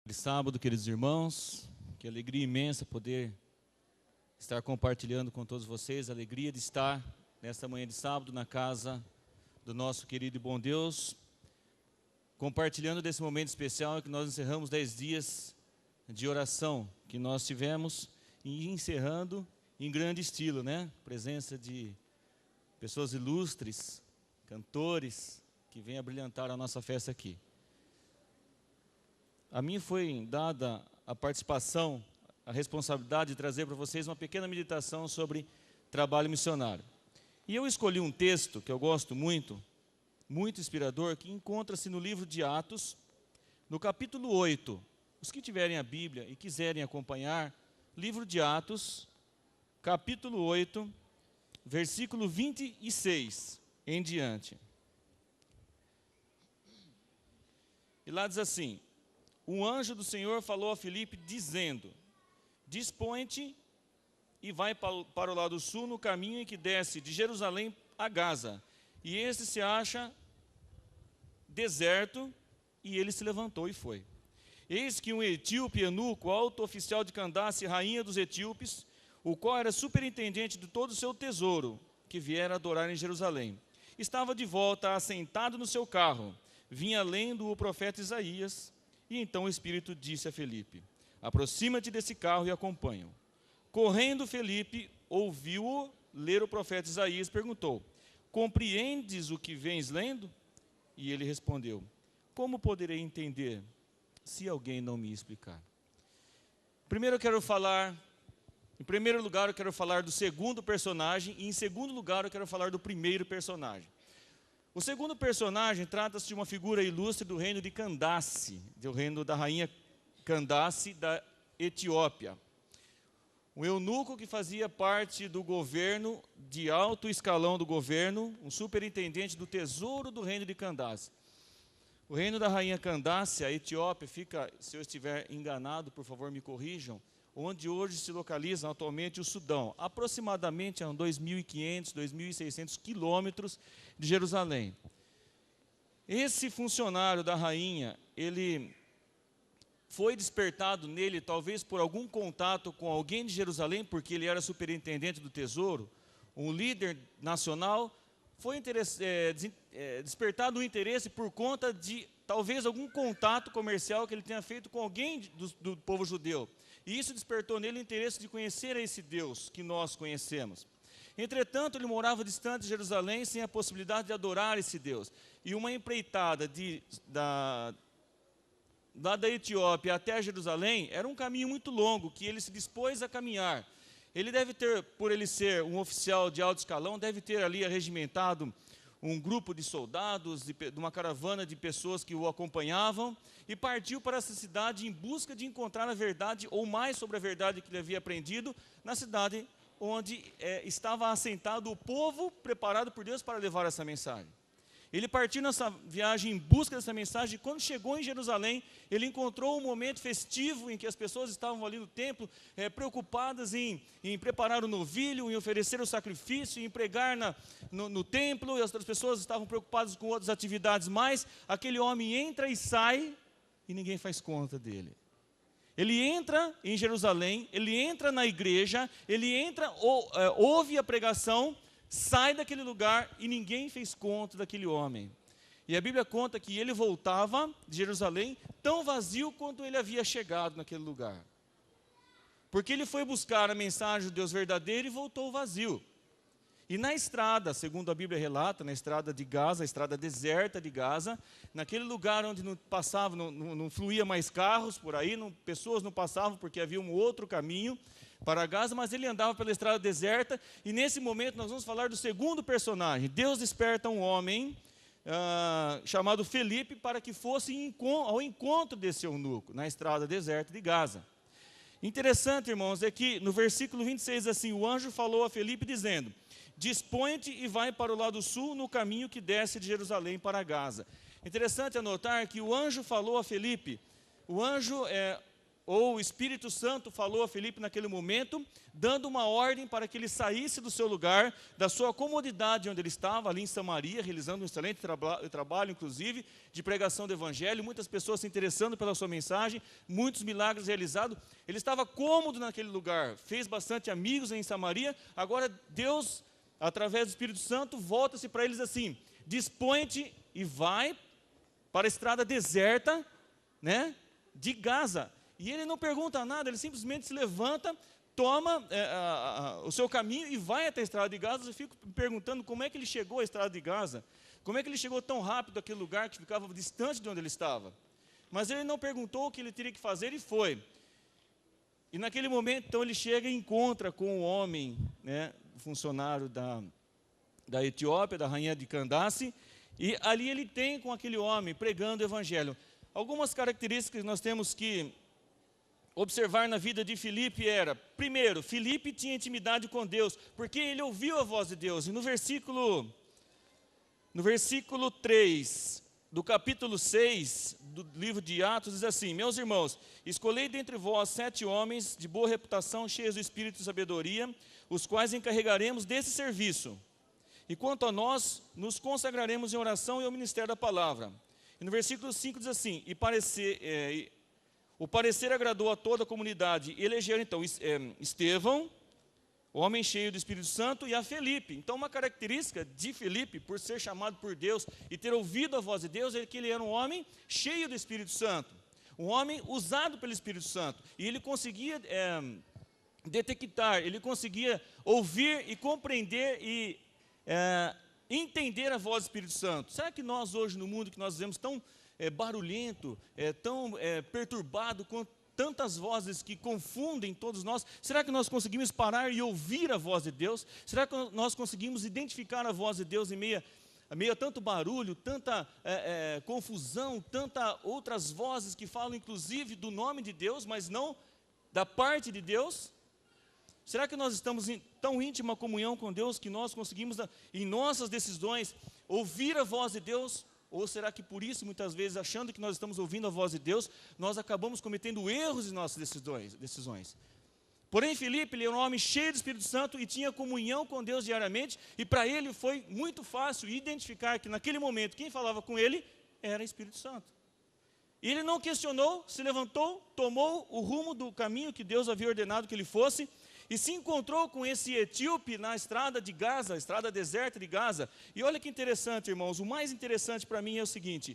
De sábado, queridos irmãos, que alegria imensa poder estar compartilhando com todos vocês, a alegria de estar nesta manhã de sábado na casa do nosso querido e bom Deus, compartilhando desse momento especial que nós encerramos 10 dias de oração que nós tivemos e encerrando em grande estilo, né? Presença de pessoas ilustres, cantores, que vêm a brilhantar a nossa festa aqui. A mim foi dada a participação, a responsabilidade de trazer para vocês uma pequena meditação sobre trabalho missionário. E eu escolhi um texto que eu gosto muito, muito inspirador, que encontra-se no livro de Atos, no capítulo 8. Os que tiverem a Bíblia e quiserem acompanhar, livro de Atos, capítulo 8, versículo 26 em diante. E lá diz assim: um anjo do Senhor falou a Filipe, dizendo: dispõe-te e vai para o lado sul, no caminho em que desce de Jerusalém a Gaza. E este se acha deserto, e ele se levantou e foi. Eis que um etíope eunuco, alto oficial de Candace, rainha dos etíopes, o qual era superintendente de todo o seu tesouro, que viera adorar em Jerusalém, estava de volta, assentado no seu carro, vinha lendo o profeta Isaías. E então o Espírito disse a Filipe: aproxima-te desse carro e acompanha-o. Correndo Filipe, ouviu-o ler o profeta Isaías, perguntou: compreendes o que vens lendo? E ele respondeu: como poderei entender, se alguém não me explicar? Em primeiro lugar eu quero falar do segundo personagem, e em segundo lugar eu quero falar do primeiro personagem. O segundo personagem trata-se de uma figura ilustre do reino de Candace, do reino da rainha Candace da Etiópia. Um eunuco que fazia parte do governo, de alto escalão do governo, um superintendente do tesouro do reino de Candace. O reino da rainha Candace, a Etiópia, fica, se eu estiver enganado, por favor me corrijam, onde hoje se localiza atualmente o Sudão, aproximadamente a 2.500, 2.600 quilômetros de Jerusalém. Esse funcionário da rainha, ele foi despertado nele, talvez por algum contato com alguém de Jerusalém, porque ele era superintendente do tesouro, um líder nacional, foi despertado o interesse por conta de talvez algum contato comercial que ele tenha feito com alguém do povo judeu. E isso despertou nele o interesse de conhecer esse Deus que nós conhecemos. Entretanto, ele morava distante de Jerusalém, sem a possibilidade de adorar esse Deus. E uma empreitada da Etiópia até Jerusalém era um caminho muito longo, que ele se dispôs a caminhar. Ele deve ter, por ele ser um oficial de alto escalão, deve ter ali arregimentado um grupo de soldados, de uma caravana de pessoas que o acompanhavam, e partiu para essa cidade em busca de encontrar a verdade, ou mais sobre a verdade que ele havia aprendido, na cidade onde estava assentado o povo preparado por Deus para levar essa mensagem. Ele partiu nessa viagem em busca dessa mensagem, e quando chegou em Jerusalém, ele encontrou um momento festivo em que as pessoas estavam ali no templo, preocupadas em preparar o novilho, em oferecer o sacrifício, em pregar no templo, e as outras pessoas estavam preocupadas com outras atividades, mas aquele homem entra e sai, e ninguém faz conta dele. Ele entra em Jerusalém, ele entra na igreja, ele entra, ouve a pregação, sai daquele lugar e ninguém fez conta daquele homem. E a Bíblia conta que ele voltava de Jerusalém tão vazio quanto ele havia chegado naquele lugar. Porque ele foi buscar a mensagem do Deus verdadeiro e voltou vazio. E na estrada, segundo a Bíblia relata, na estrada de Gaza, a estrada deserta de Gaza, naquele lugar onde não passava, não fluía mais carros por aí, pessoas não passavam porque havia um outro caminho para Gaza, mas ele andava pela estrada deserta, e nesse momento nós vamos falar do segundo personagem. Deus desperta um homem chamado Filipe para que fosse ao encontro desse eunuco, na estrada deserta de Gaza. Interessante, irmãos, é que no versículo 26, assim, o anjo falou a Filipe dizendo: dispõe-te e vai para o lado sul, no caminho que desce de Jerusalém para Gaza. Interessante anotar que o anjo falou a Filipe. O anjo ou o Espírito Santo falou a Filipe naquele momento, dando uma ordem para que ele saísse do seu lugar, da sua comodidade onde ele estava, ali em Samaria, realizando um excelente trabalho, inclusive, de pregação do Evangelho, muitas pessoas se interessando pela sua mensagem, muitos milagres realizados. Ele estava cômodo naquele lugar, fez bastante amigos em Samaria. Agora Deus, através do Espírito Santo, volta-se para eles assim: dispõe-te e vai para a estrada deserta, né, de Gaza. E ele não pergunta nada, ele simplesmente se levanta, toma o seu caminho e vai até a estrada de Gaza. Eu fico me perguntando como é que ele chegou à estrada de Gaza, como é que ele chegou tão rápido àquele lugar que ficava distante de onde ele estava. Mas ele não perguntou o que ele teria que fazer e foi. E naquele momento, então, ele chega e encontra com o homem, né, funcionário da Etiópia, da rainha de Candace, e ali ele tem com aquele homem pregando o Evangelho. Algumas características que nós temos que observar na vida de Filipe era: primeiro, Filipe tinha intimidade com Deus, porque ele ouviu a voz de Deus. E no versículo 3 do capítulo 6 do livro de Atos, diz assim: meus irmãos, escolhei dentre vós 7 homens de boa reputação, cheios do espírito e sabedoria, os quais encarregaremos desse serviço. E quanto a nós, nos consagraremos em oração e ao ministério da palavra. E no versículo 5 diz assim: o parecer agradou a toda a comunidade. E elegeram então Estevão, homem cheio do Espírito Santo, e a Filipe. Então, uma característica de Filipe, por ser chamado por Deus e ter ouvido a voz de Deus, é que ele era um homem cheio do Espírito Santo, um homem usado pelo Espírito Santo. E ele conseguia detectar, ele conseguia ouvir e compreender e entender a voz do Espírito Santo. Será que nós hoje, no mundo que nós vivemos tão barulhento, tão perturbado, com tantas vozes que confundem todos nós, será que nós conseguimos parar e ouvir a voz de Deus? Será que nós conseguimos identificar a voz de Deus em meio a tanto barulho, tanta confusão, tantas outras vozes que falam inclusive do nome de Deus, mas não da parte de Deus? Será que nós estamos em tão íntima comunhão com Deus que nós conseguimos, em nossas decisões, ouvir a voz de Deus? Ou será que por isso, muitas vezes, achando que nós estamos ouvindo a voz de Deus, nós acabamos cometendo erros em nossas decisões? Porém, Filipe, ele era um homem cheio do Espírito Santo e tinha comunhão com Deus diariamente, e para ele foi muito fácil identificar que naquele momento quem falava com ele era o Espírito Santo. E ele não questionou, se levantou, tomou o rumo do caminho que Deus havia ordenado que ele fosse, e se encontrou com esse etíope na estrada de Gaza, a estrada deserta de Gaza. E olha que interessante, irmãos, o mais interessante para mim é o seguinte: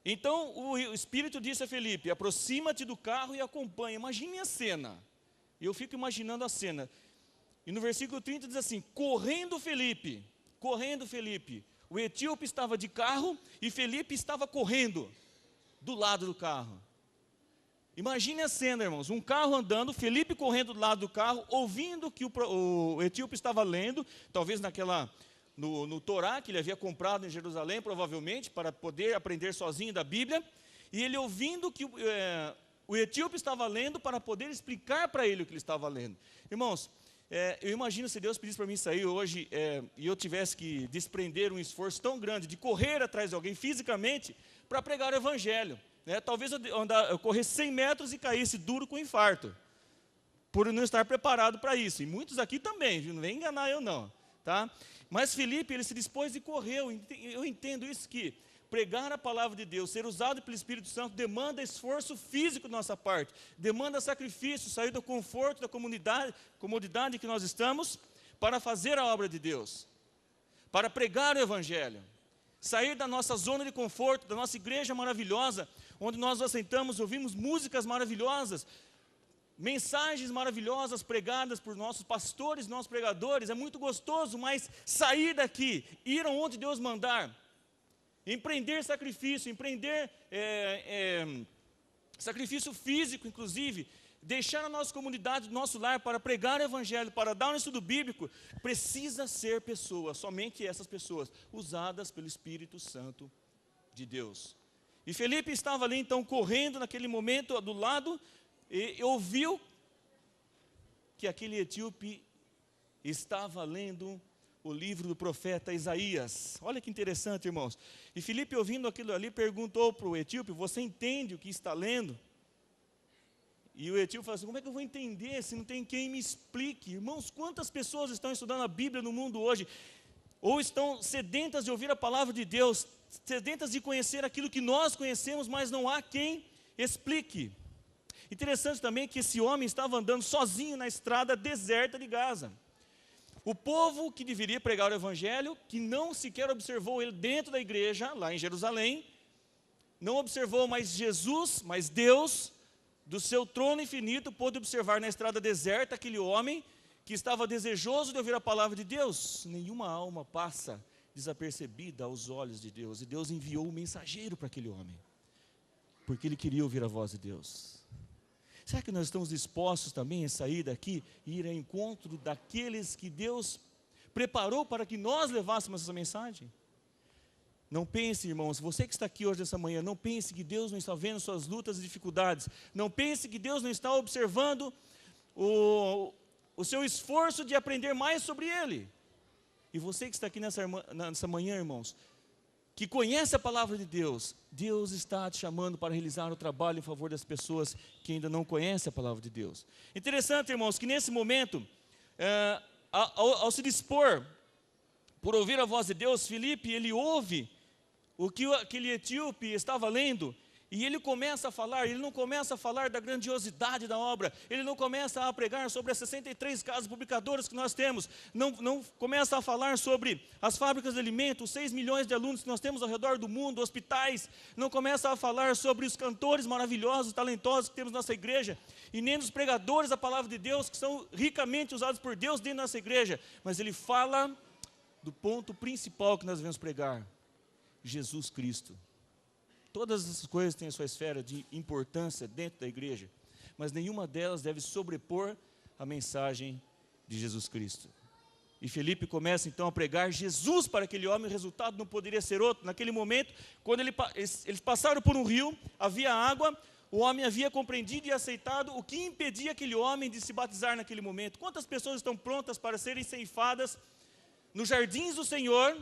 então o Espírito disse a Filipe: aproxima-te do carro e acompanha. Imagine a cena. Eu fico imaginando a cena. E no versículo 30 diz assim: correndo Filipe, o etíope estava de carro e Filipe estava correndo do lado do carro. Imagine a cena, irmãos, um carro andando, Filipe correndo do lado do carro, ouvindo que o etíope estava lendo, talvez no Torá, que ele havia comprado em Jerusalém, provavelmente, para poder aprender sozinho da Bíblia, e ele ouvindo que o etíope estava lendo para poder explicar para ele o que ele estava lendo. Irmãos, eu imagino se Deus pedisse para mim sair hoje e eu tivesse que desprender um esforço tão grande de correr atrás de alguém fisicamente para pregar o Evangelho. Talvez eu corresse 100 metros e caísse duro com infarto, por não estar preparado para isso. E muitos aqui também, viu? Não vem enganar eu não. Tá? Mas Filipe, ele se dispôs e correu. Eu entendo isso, que pregar a palavra de Deus, ser usado pelo Espírito Santo, demanda esforço físico da nossa parte, demanda sacrifício, sair do conforto, da comodidade que nós estamos, para fazer a obra de Deus, para pregar o Evangelho. Sair da nossa zona de conforto, da nossa igreja maravilhosa, onde nós nos sentamos, ouvimos músicas maravilhosas, mensagens maravilhosas pregadas por nossos pastores, nossos pregadores, é muito gostoso, mas sair daqui, ir aonde Deus mandar, empreender sacrifício, sacrifício físico, inclusive, deixar a nossa comunidade, nosso lar, para pregar o Evangelho, para dar um estudo bíblico, precisa ser pessoas, somente essas pessoas, usadas pelo Espírito Santo de Deus. E Filipe estava ali então correndo naquele momento do lado, e ouviu que aquele etíope estava lendo o livro do profeta Isaías. Olha que interessante, irmãos. E Filipe, ouvindo aquilo ali, perguntou para o etíope: você entende o que está lendo? E o etíope falou assim: como é que eu vou entender se não tem quem me explique? Irmãos, quantas pessoas estão estudando a Bíblia no mundo hoje, ou estão sedentas de ouvir a palavra de Deus, sedentas de conhecer aquilo que nós conhecemos, mas não há quem explique. Interessante também que esse homem estava andando sozinho na estrada deserta de Gaza. O povo que deveria pregar o evangelho, que não sequer observou ele dentro da igreja, lá em Jerusalém, não observou mais Jesus, mas Deus, do seu trono infinito, pôde observar na estrada deserta aquele homem que estava desejoso de ouvir a palavra de Deus. Nenhuma alma passa desapercebida aos olhos de Deus, e Deus enviou um mensageiro para aquele homem, porque ele queria ouvir a voz de Deus. Será que nós estamos dispostos também a sair daqui e ir ao encontro daqueles que Deus preparou para que nós levássemos essa mensagem? Não pense, irmãos, você que está aqui hoje essa manhã, não pense que Deus não está vendo suas lutas e dificuldades. Não pense que Deus não está observando o seu esforço de aprender mais sobre Ele. E você que está aqui nessa manhã, irmãos, que conhece a palavra de Deus, Deus está te chamando para realizar o trabalho em favor das pessoas que ainda não conhecem a palavra de Deus. Interessante, irmãos, que nesse momento, ao se dispor por ouvir a voz de Deus, Filipe, ele ouve o que aquele etíope estava lendo, e ele começa a falar. Ele não começa a falar da grandiosidade da obra, ele não começa a pregar sobre as 63 casas publicadoras que nós temos, não começa a falar sobre as fábricas de alimentos, 6 milhões de alunos que nós temos ao redor do mundo, hospitais, não começa a falar sobre os cantores maravilhosos, talentosos que temos na nossa igreja, e nem dos pregadores da palavra de Deus, que são ricamente usados por Deus dentro da nossa igreja, mas ele fala do ponto principal que nós devemos pregar: Jesus Cristo. Todas essas coisas têm a sua esfera de importância dentro da igreja, mas nenhuma delas deve sobrepor a mensagem de Jesus Cristo. E Filipe começa então a pregar Jesus para aquele homem. O resultado não poderia ser outro. Naquele momento, quando eles passaram por um rio, havia água, o homem havia compreendido e aceitado o que impedia aquele homem de se batizar naquele momento. Quantas pessoas estão prontas para serem ceifadas nos jardins do Senhor?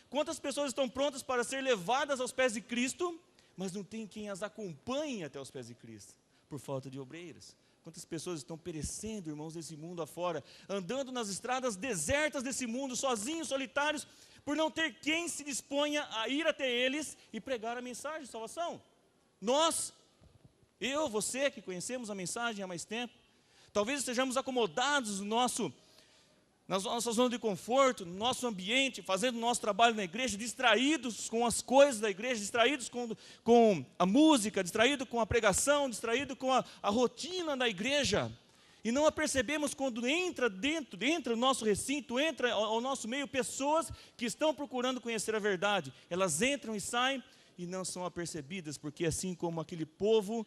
Quantas pessoas estão prontas para ser levadas aos pés de Cristo, mas não tem quem as acompanhe até os pés de Cristo, por falta de obreiros? Quantas pessoas estão perecendo, irmãos, desse mundo afora, andando nas estradas desertas desse mundo, sozinhos, solitários, por não ter quem se disponha a ir até eles e pregar a mensagem de salvação? Nós, eu, você, que conhecemos a mensagem há mais tempo, talvez estejamos acomodados na nossa zona de conforto, no nosso ambiente, fazendo o nosso trabalho na igreja, distraídos com as coisas da igreja, distraídos com a música, distraídos com a pregação, distraídos com a rotina da igreja, e não a percebemos quando entra no nosso recinto, entra ao nosso meio pessoas que estão procurando conhecer a verdade. Elas entram e saem e não são apercebidas, porque assim como aquele povo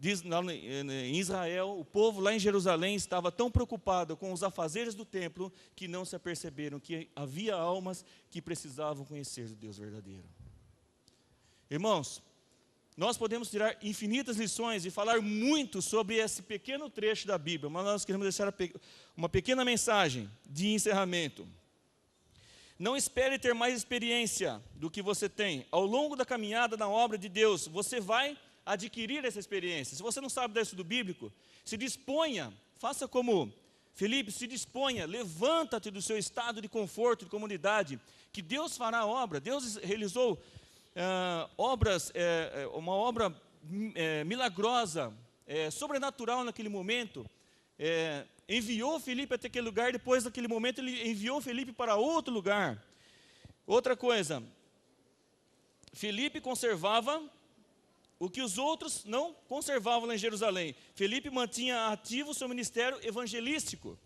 diz em Israel, o povo lá em Jerusalém estava tão preocupado com os afazeres do templo que não se aperceberam que havia almas que precisavam conhecer o Deus verdadeiro. Irmãos, nós podemos tirar infinitas lições e falar muito sobre esse pequeno trecho da Bíblia, mas nós queremos deixar uma pequena mensagem de encerramento. Não espere ter mais experiência do que você tem. Ao longo da caminhada na obra de Deus, você vai adquirir essa experiência. Se você não sabe do estudo bíblico, se disponha, faça como Filipe, se disponha, levanta-te do seu estado de conforto, de comunidade, que Deus fará a obra. Deus realizou uma obra milagrosa, sobrenatural naquele momento. Enviou Filipe até aquele lugar, depois daquele momento ele enviou Filipe para outro lugar. Outra coisa, Filipe conservava o que os outros não conservavam lá em Jerusalém. Filipe mantinha ativo o seu ministério evangelístico.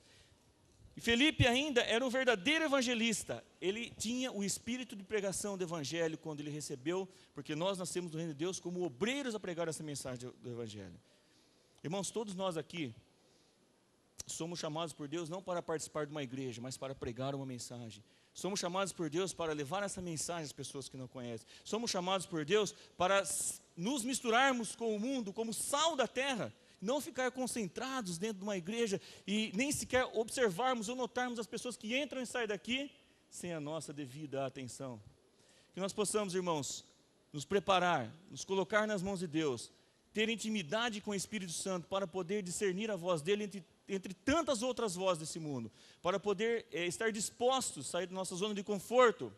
E Filipe ainda era um verdadeiro evangelista. Ele tinha o espírito de pregação do evangelho quando ele recebeu, porque nós nascemos do reino de Deus como obreiros a pregar essa mensagem do evangelho. Irmãos, todos nós aqui somos chamados por Deus não para participar de uma igreja, mas para pregar uma mensagem. Somos chamados por Deus para levar essa mensagem às pessoas que não conhecem. Somos chamados por Deus para nos misturarmos com o mundo como sal da terra, não ficar concentrados dentro de uma igreja e nem sequer observarmos ou notarmos as pessoas que entram e saem daqui sem a nossa devida atenção. Que nós possamos, irmãos, nos preparar, nos colocar nas mãos de Deus, ter intimidade com o Espírito Santo para poder discernir a voz dele entre tantas outras vozes desse mundo, para poder estar dispostos a sair da nossa zona de conforto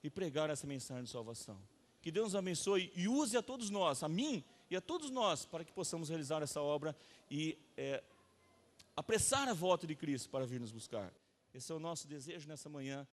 e pregar essa mensagem de salvação. Que Deus nos abençoe e use a todos nós, a mim e a todos nós, para que possamos realizar essa obra e apressar a volta de Cristo para vir nos buscar. Esse é o nosso desejo nessa manhã.